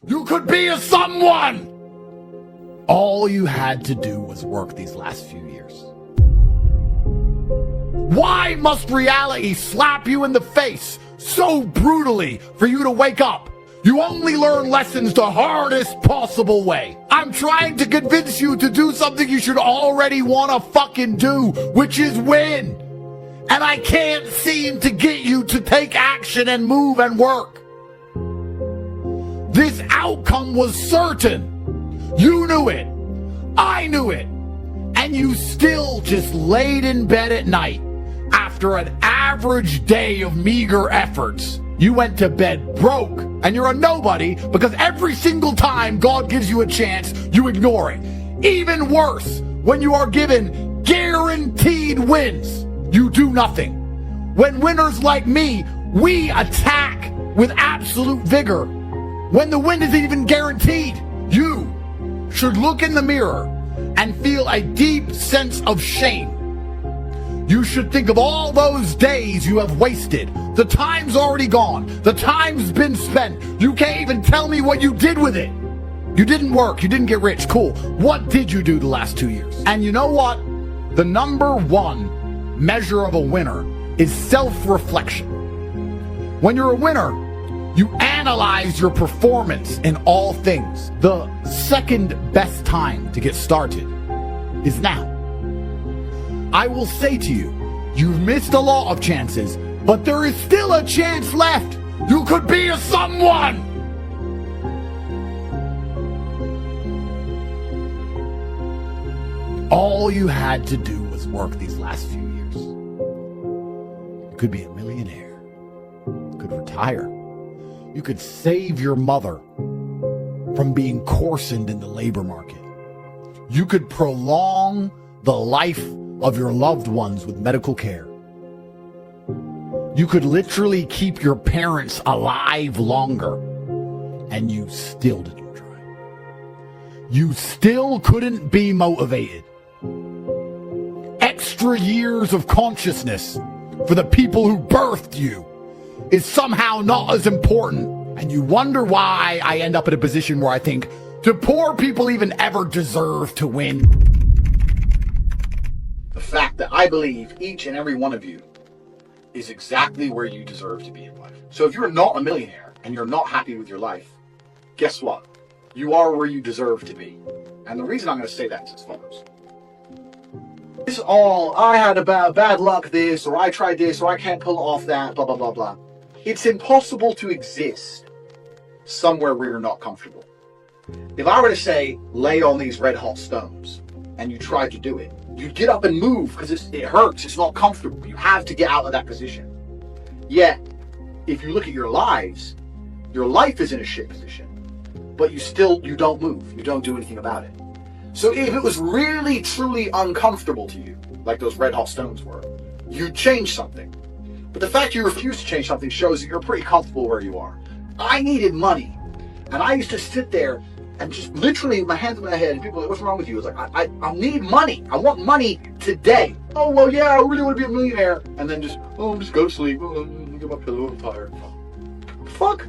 You could be a someone! All you had to do was work these last few years. Why must reality slap you in the face so brutally for you to wake up? You only learn lessons the hardest possible way. I'm trying to convince you to do something you should already want to fucking do, which is win. And I can't seem to get you to take action and move and work. This outcome was certain. You knew it. I knew it. And you still just laid in bed at night after an average day of meager efforts. You went to bed broke, and you're a nobody because every single time God gives you a chance, you ignore it. Even worse, when you are given guaranteed wins, you do nothing. When winners like me, we attack with absolute vigor. When the win isn't even guaranteed, you should look in the mirror and feel a deep sense of shame. You should think of all those days you have wasted. The time's already gone. The time's been spent. You can't even tell me what you did with it. You didn't work. You didn't get rich. Cool. What did you do the last 2 years? And you know what? The number one measure of a winner is self-reflection. When you're a winner, you analyze your performance in all things. The second best time to get started is now. I will say to you, you've missed a lot of chances, but there is still a chance left. You could be a someone. All you had to do was work these last few years. You could be a millionaire. You could retire. You could save your mother from being coarsened in the labor market. You could prolong the life of your loved ones with medical care. You could literally keep your parents alive longer, and you still didn't try. You still couldn't be motivated. Extra years of consciousness for the people who birthed you is somehow not as important. And you wonder why I end up in a position where I think, do poor people even ever deserve to win? The fact that I believe each and every one of you is exactly where you deserve to be in life. So if you're not a millionaire and you're not happy with your life, guess what? You are where you deserve to be. And the reason I'm going to say that is as follows. This is all, I had a bad luck this, or I tried this, or I can't pull off that, blah, blah, blah, blah. It's impossible to exist somewhere where you're not comfortable. If I were to say, lay on these red hot stones, and you tried to do it, you'd get up and move because it hurts, it's not comfortable. You have to get out of that position. Yet, if you look at your lives, your life is in a shit position, but you don't move, you don't do anything about it. So if it was really, truly uncomfortable to you, like those red hot stones were, you'd change something. But the fact you refuse to change something shows that you're pretty comfortable where you are. I needed money, and I used to sit there and just literally my hands on my head, and people were like, what's wrong with you? I was like, I need money. I want money today. Oh, well, yeah, I really want to be a millionaire. And then just go to sleep. Oh, get my pillow, I'm tired. Fuck.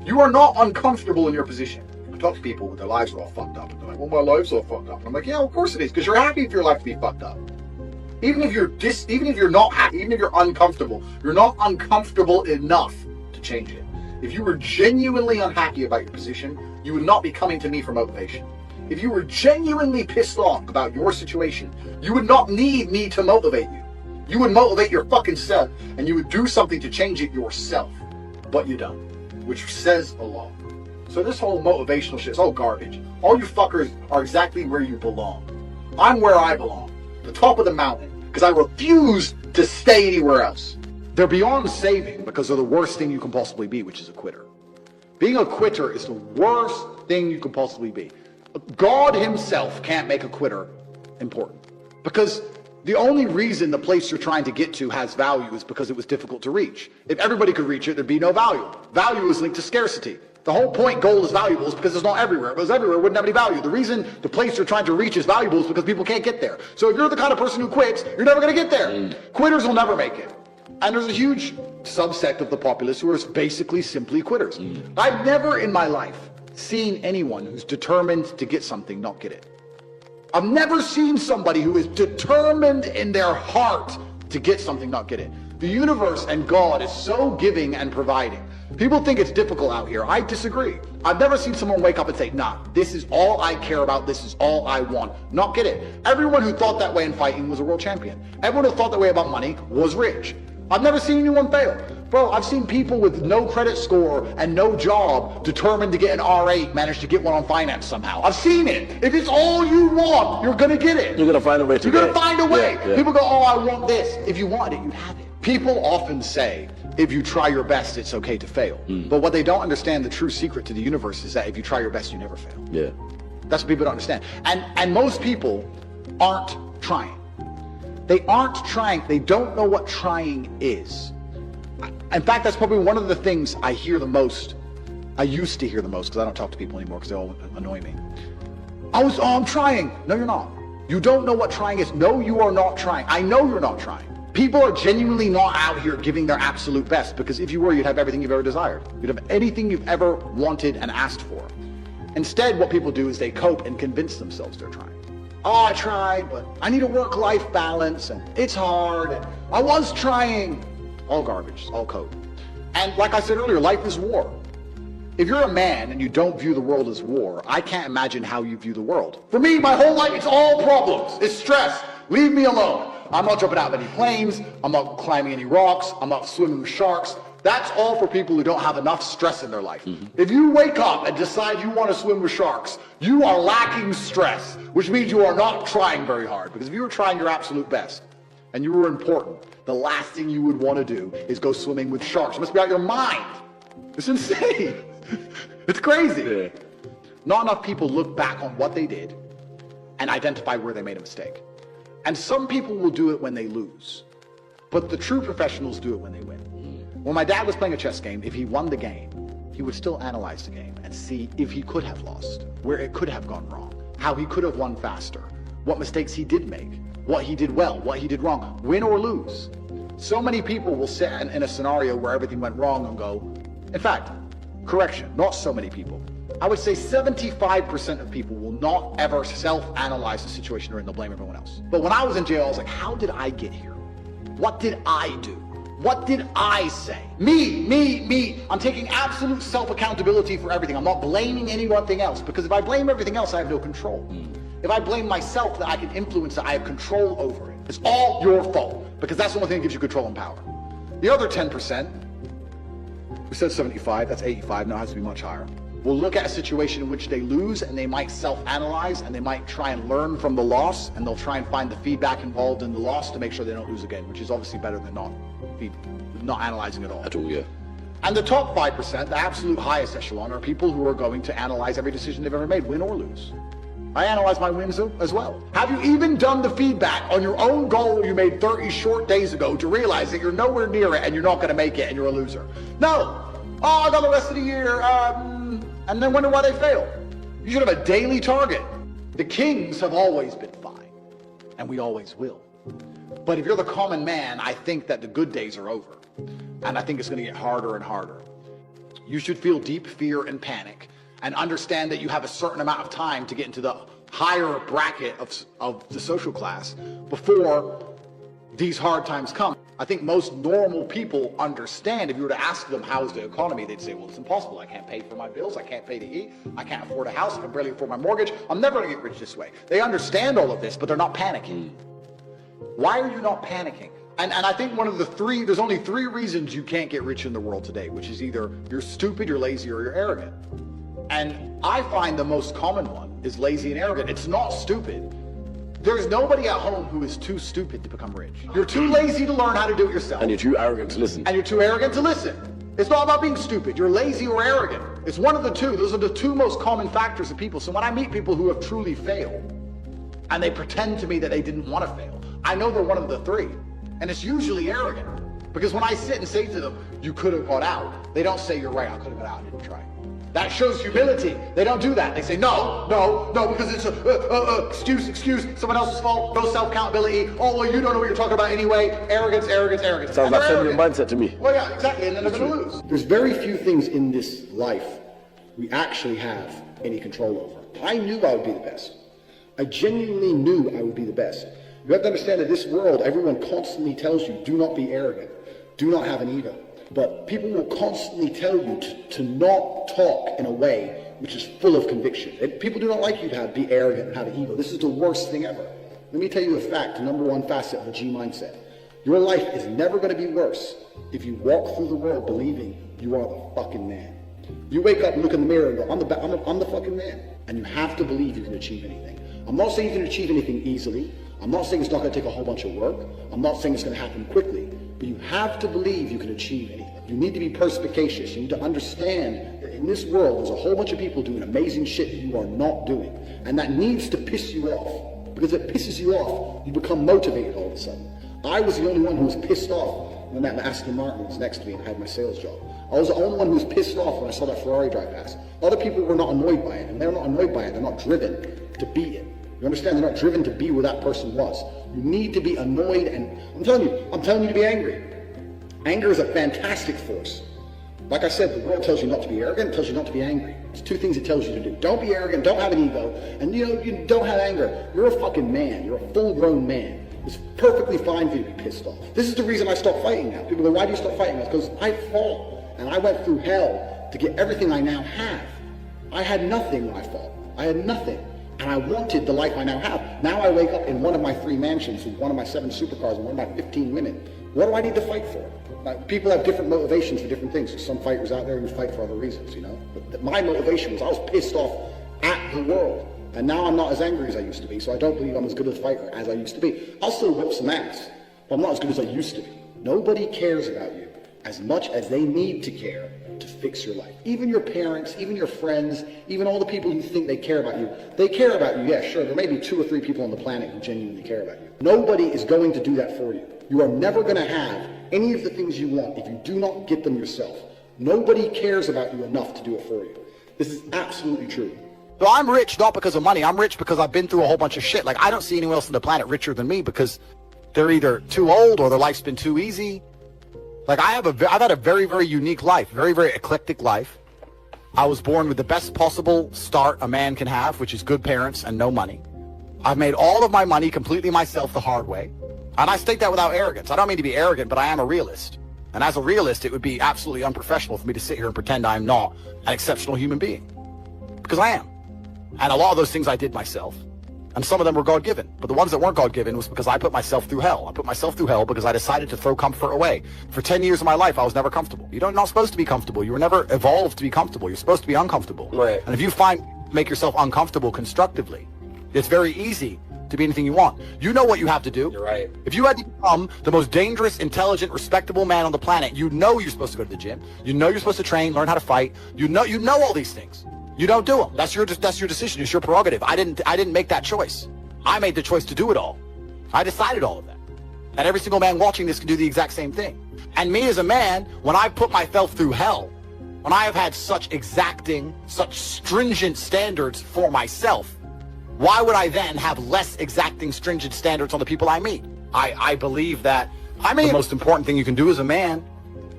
You are not uncomfortable in your position. I talk to people with their lives are all fucked up. And they're like, well, my life's all fucked up. And I'm like, yeah, of course it is, because you're happy for your life to be fucked up. Even if you're not happy, even if you're uncomfortable, you're not uncomfortable enough to change it. If you were genuinely unhappy about your position, you would not be coming to me for motivation. If you were genuinely pissed off about your situation, you would not need me to motivate you. You would motivate your fucking self, and you would do something to change it yourself. But you don't, which says a lot. So this whole motivational shit is all garbage. All you fuckers are exactly where you belong. I'm where I belong, the top of the mountain, because I refuse to stay anywhere else. They're beyond saving because they're the worst thing you can possibly be, which is a quitter. Being a quitter is the worst thing you can possibly be. God himself can't make a quitter important. Because the only reason the place you're trying to get to has value is because it was difficult to reach. If everybody could reach it, there'd be no value. Value is linked to scarcity. The whole point gold is valuable is because it's not everywhere. If it was everywhere, it wouldn't have any value. The reason the place you're trying to reach is valuable is because people can't get there. So if you're the kind of person who quits, you're never going to get there. Quitters will never make it. And there's a huge subsect of the populace who are basically simply quitters. I've never in my life seen anyone who's determined to get something not get it. I've never seen somebody who is determined in their heart to get something not get it. The universe and God is so giving and providing. People think it's difficult out here. I disagree. I've never seen someone wake up and say, nah, this is all I care about. This is all I want. Not get it. Everyone who thought that way in fighting was a world champion. Everyone who thought that way about money was rich. I've never seen anyone fail. Bro, I've seen people with no credit score and no job determined to get an R8 manage to get one on finance somehow. I've seen it. If it's all you want, you're going to get it. You're going to find a way to You're going to find a way. Yeah. People go, oh, I want this. If you want it, you have it. People often say, if you try your best, it's okay to fail. But what they don't understand, the true secret to the universe is that if you try your best, you never fail. Yeah. That's what people don't understand. And most people aren't trying. They aren't trying. They don't know what trying is. In fact, that's probably one of the things I hear the most. I used to hear the most because I don't talk to people anymore because they all annoy me. I'm trying. No, you're not. You don't know what trying is. No, you are not trying. I know you're not trying. People are genuinely not out here giving their absolute best, because if you were, you'd have everything you've ever desired. You'd have anything you've ever wanted and asked for. Instead, what people do is they cope and convince themselves they're trying. Oh, I tried, but I need a work-life balance, and it's hard, and I was trying. All garbage, all cope. And like I said earlier, life is war. If you're a man and you don't view the world as war, I can't imagine how you view the world. For me, my whole life, it's all problems. It's stress. Leave me alone. I'm not jumping out of any planes. I'm not climbing any rocks. I'm not swimming with sharks. That's all for people who don't have enough stress in their life. If you wake up and decide you want to swim with sharks, you are lacking stress, which means you are not trying very hard. Because if you were trying your absolute best and you were important, the last thing you would want to do is go swimming with sharks. You must be out of your mind. It's insane. It's crazy. Yeah. Not enough people look back on what they did and identify where they made a mistake. And some people will do it when they lose. But the true professionals do it when they win. When my dad was playing a chess game, if he won the game, he would still analyze the game and see if he could have lost, where it could have gone wrong, how he could have won faster, what mistakes he did make, what he did well, what he did wrong, win or lose. So many people will sit in a scenario where everything went wrong and go, in fact, correction, not so many people. I would say 75% of people will not ever self-analyze the situation they're in. They'll blame everyone else. But when I was in jail, I was like, how did I get here? What did I do? What did I say? Me. I'm taking absolute self-accountability for everything. I'm not blaming anything else, because if I blame everything else, I have no control. If I blame myself, that I can influence it, I have control over it. It's all your fault, because that's the only thing that gives you control and power. The other 10%, we said 75, that's 85, now it has to be much higher, will look at a situation in which they lose, and they might self-analyze, and they might try and learn from the loss, and they'll try and find the feedback involved in the loss to make sure they don't lose again, which is obviously better than not analyzing at all. At all, yeah. And the top 5%, the absolute highest echelon, are people who are going to analyze every decision they've ever made, win or lose. I analyze my wins as well. Have you even done the feedback on your own goal you made 30 short days ago to realize that you're nowhere near it and you're not going to make it and you're a loser? No. Oh, I got the rest of the year, and then wonder why they fail. You should have a daily target. The kings have always been fine, and we always will. But if you're the common man, I think that the good days are over, and I think it's going to get harder and harder. You should feel deep fear and panic, and understand that you have a certain amount of time to get into the higher bracket of the social class before these hard times come. I think most normal people understand. If you were to ask them, how's the economy, they'd say, well, it's impossible. I can't pay for my bills. I can't pay to eat. I can't afford a house. I can barely afford my mortgage. I'm never going to get rich this way. They understand all of this, but they're not panicking. Why are you not panicking? And I think there's only three reasons you can't get rich in the world today, which is either you're stupid, you're lazy, or you're arrogant. And I find the most common one is lazy and arrogant. It's not stupid. There's nobody at home who is too stupid to become rich. You're too lazy to learn how to do it yourself. And you're too arrogant to listen. And you're too arrogant to listen. It's not about being stupid. You're lazy or arrogant. It's one of the two. Those are the two most common factors of people. So when I meet people who have truly failed, and they pretend to me that they didn't want to fail, I know they're one of the three. And it's usually arrogant. Because when I sit and say to them, you could have got out, they don't say, you're right, I could have got out, I didn't try. That shows humility. They don't do that. They say, no, because it's excuse, someone else's fault, no self-accountability. Oh, well, you don't know what you're talking about anyway. Arrogance. Sounds like sending a mindset to me. Well, yeah, exactly, and then they're going to lose. There's very few things in this life we actually have any control over. I knew I would be the best. I genuinely knew I would be the best. You have to understand that this world, everyone constantly tells you, do not be arrogant, do not have an ego. But people will constantly tell you to not talk in a way which is full of conviction. People do not like you to be arrogant and have an ego. This is the worst thing ever. Let me tell you a fact, the number one facet of the G mindset. Your life is never going to be worse if you walk through the world believing you are the fucking man. You wake up and look in the mirror and go, I'm the fucking man. And you have to believe you can achieve anything. I'm not saying you can achieve anything easily. I'm not saying it's not going to take a whole bunch of work. I'm not saying it's going to happen quickly. But you have to believe you can achieve anything. You need to be perspicacious. You need to understand that in this world, there's a whole bunch of people doing amazing shit that you are not doing. And that needs to piss you off. Because if it pisses you off, you become motivated all of a sudden. I was the only one who was pissed off when that Aston Martin was next to me and I had my sales job. I was the only one who was pissed off when I saw that Ferrari drive past. Other people were not annoyed by it, and they're not annoyed by it. They're not driven to be it. You understand? They're not driven to be where that person was. You need to be annoyed, and I'm telling you to be angry. Anger is a fantastic force. Like I said, the world tells you not to be arrogant, it tells you not to be angry. It's two things it tells you to do. Don't be arrogant, don't have an ego, and you don't have anger. You're a fucking man. You're a full-grown man. It's perfectly fine for you to be pissed off. This is the reason I stopped fighting now. People go, why do you stop fighting? It's because I fought, and I went through hell to get everything I now have. I had nothing when I fought. I had nothing. And I wanted the life I now have. Now I wake up in one of my 3 mansions with one of my 7 supercars and one of my 15 women. What do I need to fight for? People have different motivations for different things. There's some fighters out there who fight for other reasons, you know. But my motivation was I was pissed off at the world. And now I'm not as angry as I used to be, so I don't believe I'm as good a fighter as I used to be. I'll still whip some ass, but I'm not as good as I used to be. Nobody cares about you as much as they need to care to fix your life. Even your parents, even your friends, even all the people who think they care about you. They care about you, yeah, sure. There may be 2 or 3 people on the planet who genuinely care about you. Nobody is going to do that for you. You are never going to have any of the things you want if you do not get them yourself. Nobody cares about you enough to do it for you. This is absolutely true. So I'm rich not because of money. I'm rich because I've been through a whole bunch of shit. Like, I don't see anyone else on the planet richer than me because they're either too old or their life's been too easy. Like, I've had a very, very unique life, very, very eclectic life. I was born with the best possible start a man can have, which is good parents and no money. I've made all of my money completely myself the hard way. And I state that without arrogance. I don't mean to be arrogant, but I am a realist. And as a realist, it would be absolutely unprofessional for me to sit here and pretend I'm not an exceptional human being. Because I am. And a lot of those things I did myself. And some of them were God-given. But the ones that weren't God-given was because I put myself through hell. I put myself through hell because I decided to throw comfort away. For 10 years of my life, I was never comfortable. You're not supposed to be comfortable. You were never evolved to be comfortable. You're supposed to be uncomfortable. Right. And if you make yourself uncomfortable constructively, it's very easy to be anything you want. You know what you have to do. You're right. If you had to become the most dangerous, intelligent, respectable man on the planet, you know you're supposed to go to the gym. You know you're supposed to train, learn how to fight. You know all these things. You don't do them. That's your decision. It's your prerogative. I didn't make that choice. I made the choice to do it all. I decided all of that. And every single man watching this can do the exact same thing. And me as a man, when I put myself through hell, when I have had such exacting, such stringent standards for myself, why would I then have less exacting, stringent standards on the people I meet? I believe that the most important thing you can do as a man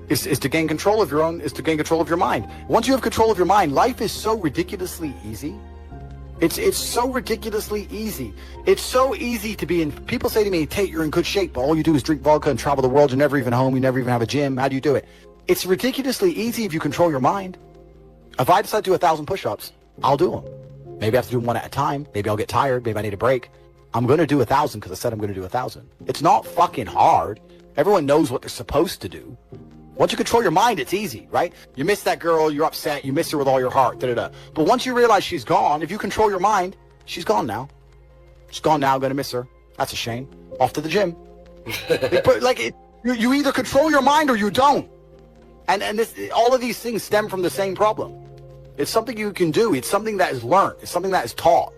is to gain control of your mind. Once you have control of your mind, life is so ridiculously easy. It's so ridiculously easy. It's so easy to be in. People say to me, Tate, you're in good shape, but all you do is drink vodka and travel the world. You're never even home. You never even have a gym. How do you do it? It's ridiculously easy if you control your mind. If I decide to do 1,000 push-ups, I'll do them. Maybe I have to do them one at a time. Maybe I'll get tired. Maybe I need a break. I'm going to do 1,000 because I said I'm going to do 1,000. It's not fucking hard. Everyone knows what they're supposed to do. Once you control your mind, it's easy, right? You miss that girl, you're upset, you miss her with all your heart, da-da-da. But once you realize she's gone, if you control your mind, she's gone now. She's gone now, I'm going to miss her. That's a shame. Off to the gym. You either control your mind or you don't. And all of these things stem from the same problem. It's something you can do. It's something that is learned. It's something that is taught.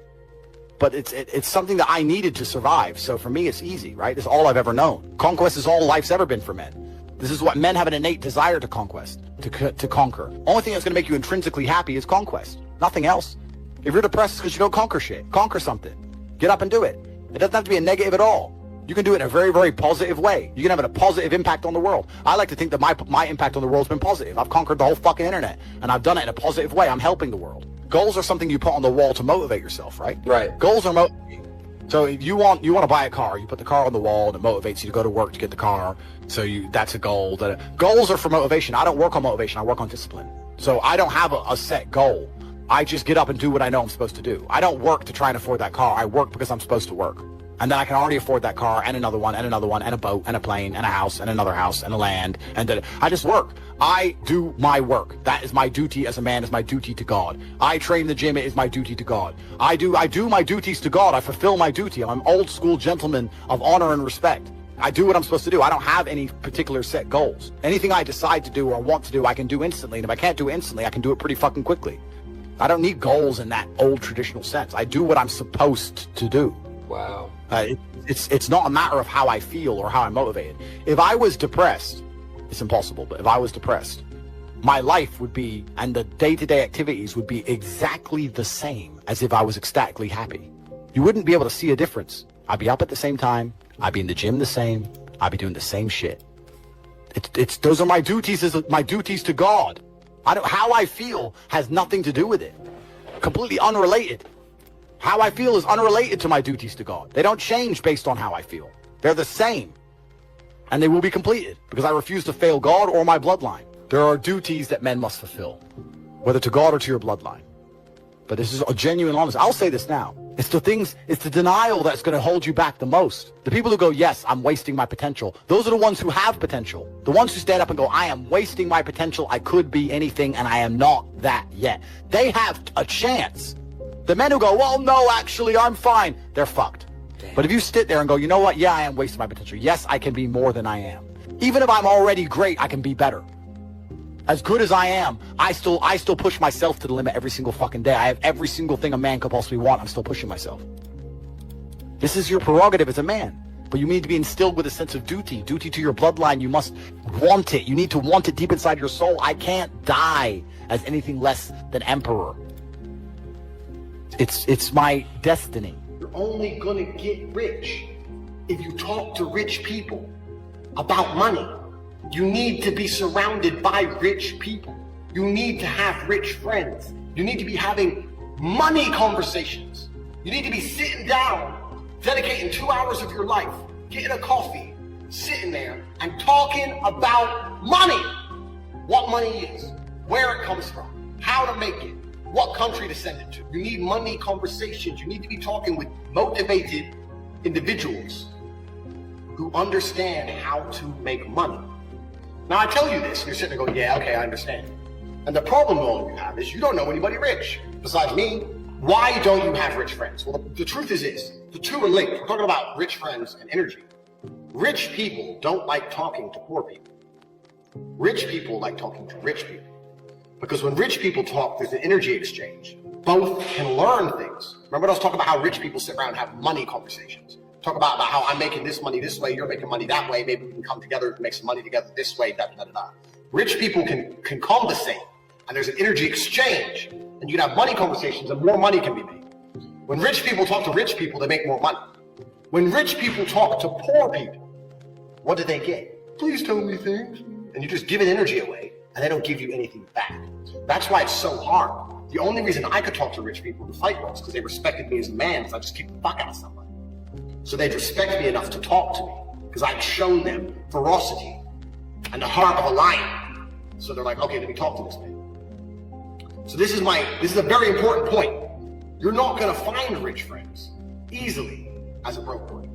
But it's something that I needed to survive. So for me, it's easy, right? It's all I've ever known. Conquest is all life's ever been for men. This is what men have an innate desire to conquest, to conquer. Only thing that's going to make you intrinsically happy is conquest. Nothing else. If you're depressed, it's because you don't conquer shit. Conquer something. Get up and do it. It doesn't have to be a negative at all. You can do it in a very, very positive way. You can have a positive impact on the world. I like to think that my impact on the world's been positive. I've conquered the whole fucking internet, and I've done it in a positive way. I'm helping the world. Goals are something you put on the wall to motivate yourself, right? Right. Goals are motivating. So if you want to buy a car, you put the car on the wall and it motivates you to go to work to get the car. So that's a goal. Goals are for motivation. I don't work on motivation. I work on discipline. So I don't have a set goal. I just get up and do what I know I'm supposed to do. I don't work to try and afford that car. I work because I'm supposed to work. And then I can already afford that car and another one and another one and a boat and a plane and a house and another house and a land. And I just work. I do my work. That is my duty as a man, is my duty to God. I train the gym. It is my duty to God. I do my duties to God. I fulfill my duty. I'm an old school gentleman of honor and respect. I do what I'm supposed to do. I don't have any particular set goals. Anything I decide to do or want to do, I can do instantly. And if I can't do it instantly, I can do it pretty fucking quickly. I don't need goals in that old traditional sense. I do what I'm supposed to do. Wow. It's not a matter of how I feel or how I'm motivated. If I was depressed, it's impossible, but if I was depressed, my life would be, and the day-to-day activities would be exactly the same as if I was ecstatically happy. You wouldn't be able to see a difference. I'd be up at the same time. I'd be in the gym the same. I'd be doing the same shit. Those are my duties to God. How I feel has nothing to do with it. Completely unrelated. How I feel is unrelated to my duties to God. They don't change based on how I feel. They're the same. And they will be completed because I refuse to fail God or my bloodline. There are duties that men must fulfill, whether to God or to your bloodline. But this is a genuine honest. I'll say this now. It's the denial that's going to hold you back the most. The people who go, yes, I'm wasting my potential. Those are the ones who have potential. The ones who stand up and go, I am wasting my potential. I could be anything and I am not that yet. They have a chance. The men who go, well, no, actually, I'm fine. They're fucked. Damn. But if you sit there and go, you know what? Yeah, I am wasting my potential. Yes, I can be more than I am. Even if I'm already great, I can be better. As good as I am, I still push myself to the limit every single fucking day. I have every single thing a man could possibly want. I'm still pushing myself. This is your prerogative as a man. But you need to be instilled with a sense of duty. Duty to your bloodline. You must want it. You need to want it deep inside your soul. I can't die as anything less than emperor. It's my destiny. You're only gonna get rich if you talk to rich people about money. You need to be surrounded by rich people. You need to have rich friends. You need to be having money conversations. You need to be sitting down, dedicating 2 hours of your life, getting a coffee, sitting there and talking about money. What money is, where it comes from, how to make it, what country to send it to. You need money conversations. You need to be talking with motivated individuals who understand how to make money. Now I tell you this, and you're sitting there going, yeah, okay, I understand. And the problem all you have is you don't know anybody rich. Besides me, why don't you have rich friends? Well, the truth is this, the two are linked. We're talking about rich friends and energy. Rich people don't like talking to poor people. Rich people like talking to rich people. Because when rich people talk, there's an energy exchange. Both can learn things. Remember I was talking about how rich people sit around and have money conversations. Talk about how I'm making this money this way, you're making money that way, maybe we can come together and make some money together this way, da da da da. Rich people can conversate, and there's an energy exchange, and you can have money conversations and more money can be made. When rich people talk to rich people, they make more money. When rich people talk to poor people, what do they get? Please tell me things. And you just give an energy away, and they don't give you anything back. That's why it's so hard. The only reason I could talk to rich people in the fight was because they respected me as a man, because I just kicked the fuck out of somebody. So they'd respect me enough to talk to me because I'd shown them ferocity and the heart of a lion. So they're like, okay, let me talk to this man. So this is a very important point. You're not going to find rich friends easily as a broke boy.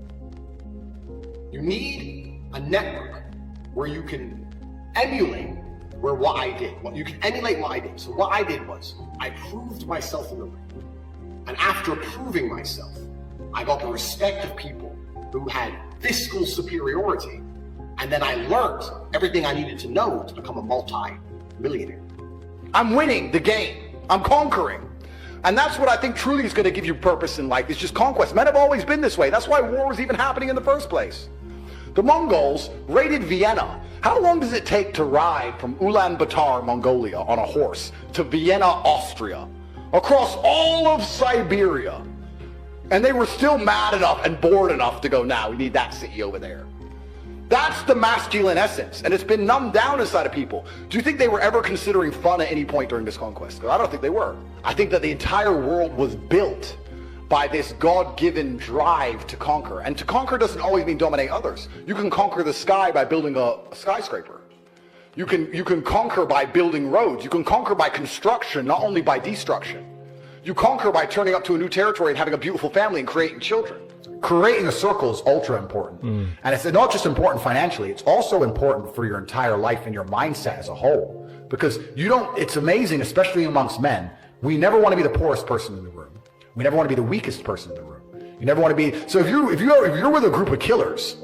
You need a network where you can emulate what I did. You can emulate what I did. So what I did was I proved myself in the ring. And after proving myself, I got the respect of people who had fiscal superiority, and then I learned everything I needed to know to become a multi-millionaire. I'm winning the game. I'm conquering. And that's what I think truly is going to give you purpose in life. It's just conquest. Men have always been this way. That's why war was even happening in the first place. The Mongols raided Vienna. How long does it take to ride from Ulaanbaatar, Mongolia, on a horse to Vienna, Austria, across all of Siberia? And they were still mad enough and bored enough to go, we need that city over there. That's the masculine essence, and it's been numbed down inside of people. Do you think they were ever considering fun at any point during this conquest? I don't think they were. I think that the entire world was built by this God-given drive to conquer. And to conquer doesn't always mean dominate others. You can conquer the sky by building a skyscraper. You can conquer by building roads. You can conquer by construction, not only by destruction. You conquer by turning up to a new territory and having a beautiful family and creating children. Creating a circle is ultra important. And it's not just important financially, it's also important for your entire life and your mindset as a whole. Because it's amazing, especially amongst men, we never want to be the poorest person in the room. We never want to be the weakest person in the room. You never want to be, so if you're with a group of killers,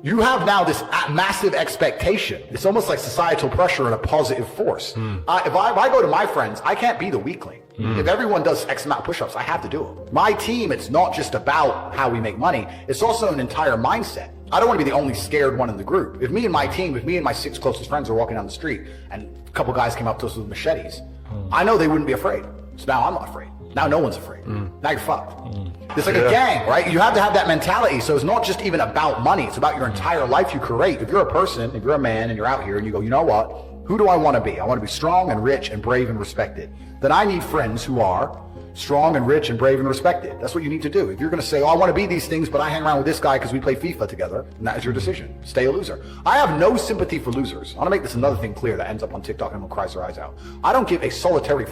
you have now this massive expectation. It's almost like societal pressure and a positive force. If I go to my friends, I can't be the weakling. If everyone does X amount of push-ups, I have to do them. My team, it's not just about how we make money. It's also an entire mindset. I don't want to be the only scared one in the group. If me and my 6 closest friends are walking down the street and a couple guys came up to us with machetes, I know they wouldn't be afraid. So now I'm not afraid. Now no one's afraid. Now you're fucked. It's like a gang, right? You have to have that mentality. So it's not just even about money. It's about your entire life you create. If you're a person, if you're a man and you're out here and you go, you know what? Who do I want to be? I want to be strong and rich and brave and respected. Then I need friends who are strong and rich and brave and respected. That's what you need to do. If you're going to say, I want to be these things, but I hang around with this guy because we play FIFA together, then that is your decision. Stay a loser. I have no sympathy for losers. I want to make this another thing clear that ends up on TikTok and everyone cries their eyes out. I don't give a solitary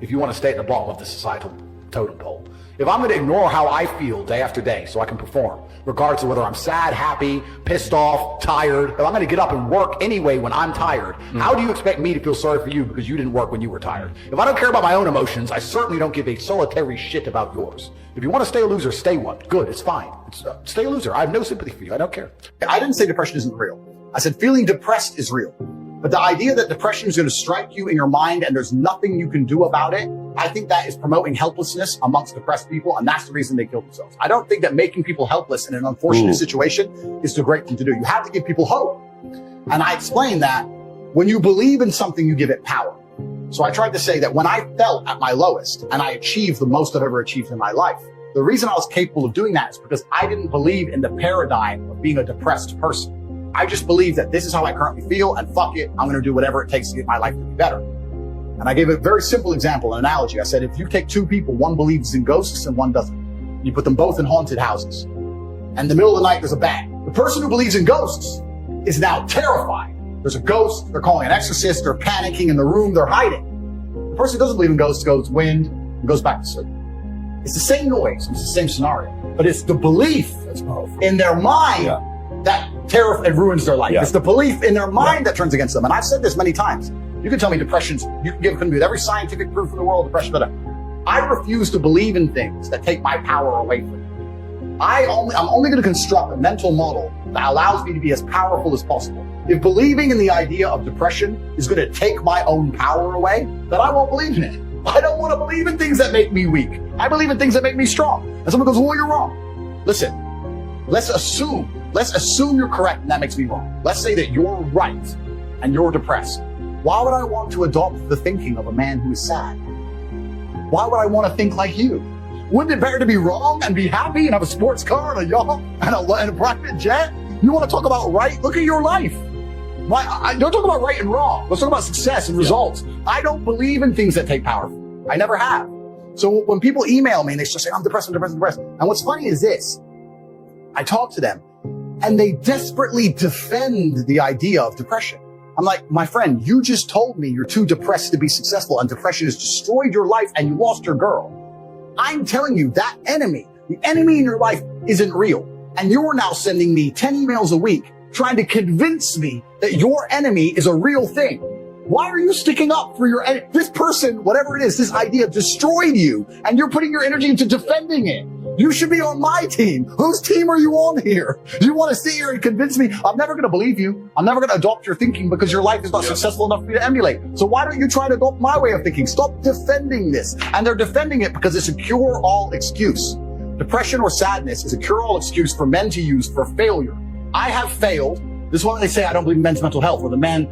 if you want to stay at the bottom of the societal totem pole. If I'm going to ignore how I feel day after day so I can perform, regardless of whether I'm sad, happy, pissed off, tired, if I'm going to get up and work anyway when I'm tired, how do you expect me to feel sorry for you because you didn't work when you were tired? If I don't care about my own emotions, I certainly don't give a solitary shit about yours. If you want to stay a loser, stay one. Good, it's fine. Stay a loser. I have no sympathy for you. I don't care. I didn't say depression isn't real. I said feeling depressed is real. But the idea that depression is going to strike you in your mind and there's nothing you can do about it, I think that is promoting helplessness amongst depressed people, and that's the reason they kill themselves. I don't think that making people helpless in an unfortunate situation is the great thing to do. You have to give people hope. And I explained that when you believe in something, you give it power. So I tried to say that when I felt at my lowest and I achieved the most I've ever achieved in my life, the reason I was capable of doing that is because I didn't believe in the paradigm of being a depressed person. I just believe that this is how I currently feel, and fuck it, I'm going to do whatever it takes to get my life to be better. And I gave a very simple example, an analogy. I said, if you take 2 people, one believes in ghosts and one doesn't. You put them both in haunted houses. And in the middle of the night, there's a bang. The person who believes in ghosts is now terrified. There's a ghost, they're calling an exorcist, they're panicking in the room, they're hiding. The person who doesn't believe in ghosts goes wind and goes back to sleep. It's the same noise, it's the same scenario, but it's the belief in their mind that it ruins their life. It's the belief in their mind that turns against them. And I've said this many times. You can tell me depression's, you can give me with every scientific proof in the world, depression, but I refuse to believe in things that take my power away from me. I'm only going to construct a mental model that allows me to be as powerful as possible. If believing in the idea of depression is going to take my own power away, then I won't believe in it. I don't want to believe in things that make me weak. I believe in things that make me strong. And someone goes, well, you're wrong. Listen, let's assume you're correct and that makes me wrong. Let's say that you're right and you're depressed. Why would I want to adopt the thinking of a man who is sad? Why would I want to think like you? Wouldn't it better to be wrong and be happy and have a sports car and a yacht and a private jet? You want to talk about right? Look at your life. Don't talk about right and wrong. Let's talk about success and results. I don't believe in things that take power. I never have. So when people email me and they just say, I'm depressed. And what's funny is this. I talk to them and they desperately defend the idea of depression. I'm like, my friend, you just told me you're too depressed to be successful and depression has destroyed your life and you lost your girl. I'm telling you that the enemy in your life isn't real. And you're now sending me 10 emails a week trying to convince me that your enemy is a real thing. Why are you sticking up for your enemy? This person, whatever it is, this idea destroyed you and you're putting your energy into defending it. You should be on my team. Whose team are you on here? You want to sit here and convince me? I'm never going to believe you. I'm never going to adopt your thinking because your life is not successful enough for me to emulate. So why don't you try to adopt my way of thinking? Stop defending this. And they're defending it because it's a cure-all excuse. Depression or sadness is a cure-all excuse for men to use for failure. I have failed. This is why they say I don't believe in men's mental health, or the man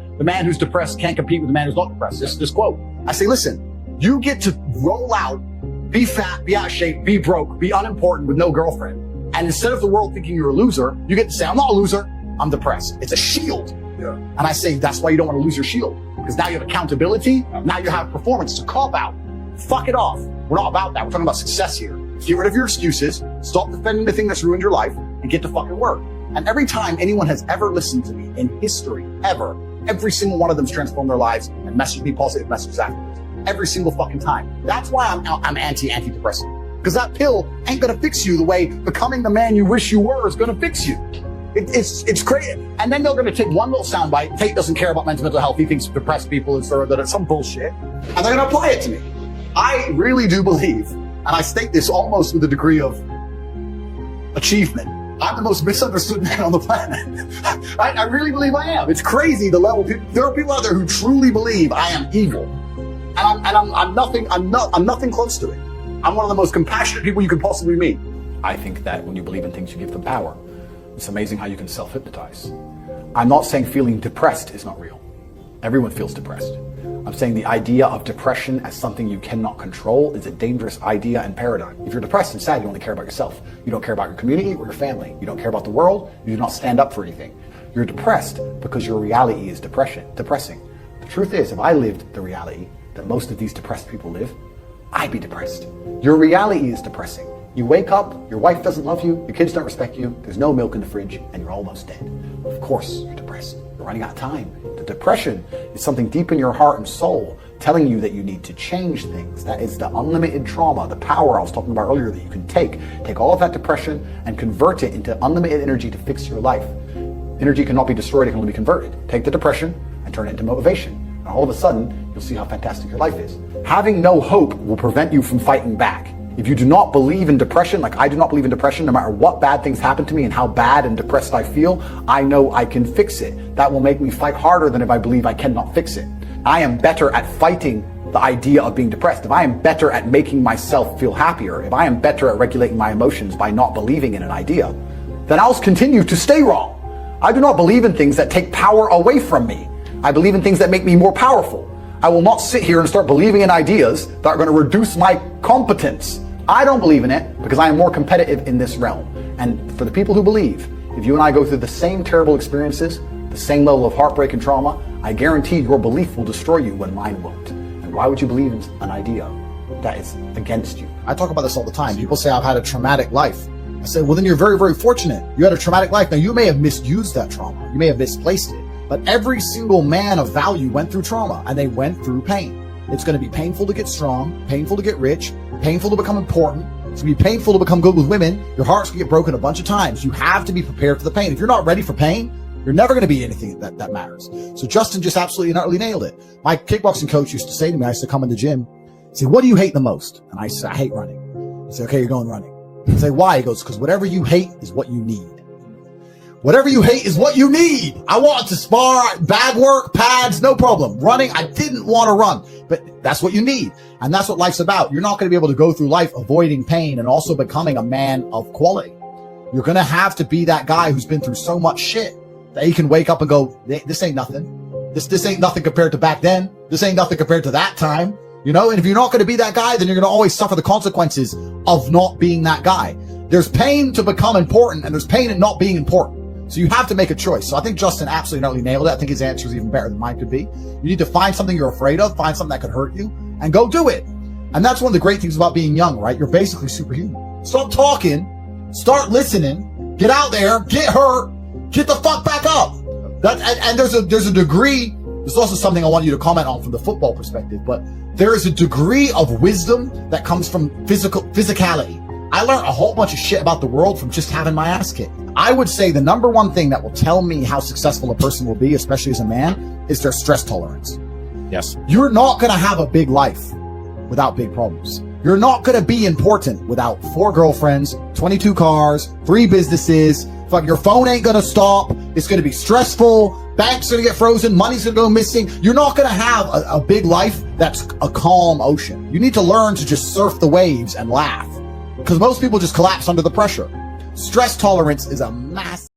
who's depressed can't compete with the man who's not depressed. This quote. I say, listen, you get to roll out be fat, be out of shape, be broke, be unimportant with no girlfriend. And instead of the world thinking you're a loser, you get to say, I'm not a loser, I'm depressed. It's a shield. Yeah. And I say, that's why you don't want to lose your shield. Because now you have accountability, now you have performance to cop out. Fuck it off. We're not about that. We're talking about success here. Get rid of your excuses, stop defending the thing that's ruined your life, and get to fucking work. And every time anyone has ever listened to me in history, ever, every single one of them's transformed their lives and messaged me positive messages afterwards. Every single fucking time. That's why I'm antidepressant. Because that pill ain't gonna fix you the way becoming the man you wish you were is gonna fix you. It's crazy. And then they're gonna take one little soundbite. Tate doesn't care about mental health. He thinks depressed people is that it's some bullshit. And they're gonna apply it to me. I really do believe, and I state this almost with a degree of achievement, I'm the most misunderstood man on the planet. I really believe I am. It's crazy the level. There are people out there who truly believe I am evil, and I'm nothing close to it. I'm one of the most compassionate people you could possibly meet. I think that when you believe in things, you give them power. It's amazing how you can self-hypnotize. I'm not saying feeling depressed is not real. Everyone feels depressed. I'm saying the idea of depression as something you cannot control is a dangerous idea and paradigm. If you're depressed and sad, you only care about yourself. You don't care about your community or your family. You don't care about the world. You do not stand up for anything. You're depressed because your reality is depressing. The truth is, if I lived the reality that most of these depressed people live, I'd be depressed. Your reality is depressing. You wake up, your wife doesn't love you, your kids don't respect you, there's no milk in the fridge, and you're almost dead. Of course you're depressed. You're running out of time. The depression is something deep in your heart and soul telling you that you need to change things. That is the unlimited trauma, the power I was talking about earlier that you can take all of that depression and convert it into unlimited energy to fix your life. Energy cannot be destroyed, it can only be converted. Take the depression and turn it into motivation. And all of a sudden, you'll see how fantastic your life is. Having no hope will prevent you from fighting back. If you do not believe in depression, like I do not believe in depression, no matter what bad things happen to me and how bad and depressed I feel, I know I can fix it. That will make me fight harder than if I believe I cannot fix it. I am better at fighting the idea of being depressed. If I am better at making myself feel happier, if I am better at regulating my emotions by not believing in an idea, then I'll continue to stay wrong. I do not believe in things that take power away from me. I believe in things that make me more powerful. I will not sit here and start believing in ideas that are going to reduce my competence. I don't believe in it because I am more competitive in this realm. And for the people who believe, if you and I go through the same terrible experiences, the same level of heartbreak and trauma, I guarantee your belief will destroy you when mine won't. And why would you believe in an idea that is against you? I talk about this all the time. People say I've had a traumatic life. I say, well, then you're very, very fortunate. You had a traumatic life. Now, you may have misused that trauma. You may have misplaced it. But every single man of value went through trauma, and they went through pain. It's going to be painful to get strong, painful to get rich, painful to become important. It's going to be painful to become good with women. Your heart's going to get broken a bunch of times. You have to be prepared for the pain. If you're not ready for pain, you're never going to be anything that matters. So Justin just absolutely and utterly nailed it. My kickboxing coach used to say to me, I used to come in the gym, say, what do you hate the most? And I said, I hate running. He said, okay, you're going running. I say, why? He goes, because whatever you hate is what you need. Whatever you hate is what you need. I wanted to spar, bad work, pads, no problem. Running, I didn't want to run, but that's what you need. And that's what life's about. You're not going to be able to go through life avoiding pain and also becoming a man of quality. You're going to have to be that guy who's been through so much shit that he can wake up and go, this ain't nothing. This ain't nothing compared to back then. This ain't nothing compared to that time. You know, and if you're not going to be that guy, then you're going to always suffer the consequences of not being that guy. There's pain to become important, and there's pain in not being important. So you have to make a choice. So I think Justin absolutely not only nailed it. I think his answer is even better than mine could be. You need to find something you're afraid of, find something that could hurt you, and go do it. And that's one of the great things about being young, right? You're basically superhuman. Stop talking, start listening, get out there, get hurt, get the fuck back up. And there's a degree. There's also something I want you to comment on from the football perspective, but there is a degree of wisdom that comes from physicality. I learned a whole bunch of shit about the world from just having my ass kicked. I would say the number one thing that will tell me how successful a person will be, especially as a man, is their stress tolerance. Yes. You're not going to have a big life without big problems. You're not going to be important without 4 girlfriends, 22 cars, 3 businesses. Fuck, your phone ain't going to stop. It's going to be stressful. Banks are going to get frozen. Money's going to go missing. You're not going to have a big life that's a calm ocean. You need to learn to just surf the waves and laugh. Because most people just collapse under the pressure. Stress tolerance is a massive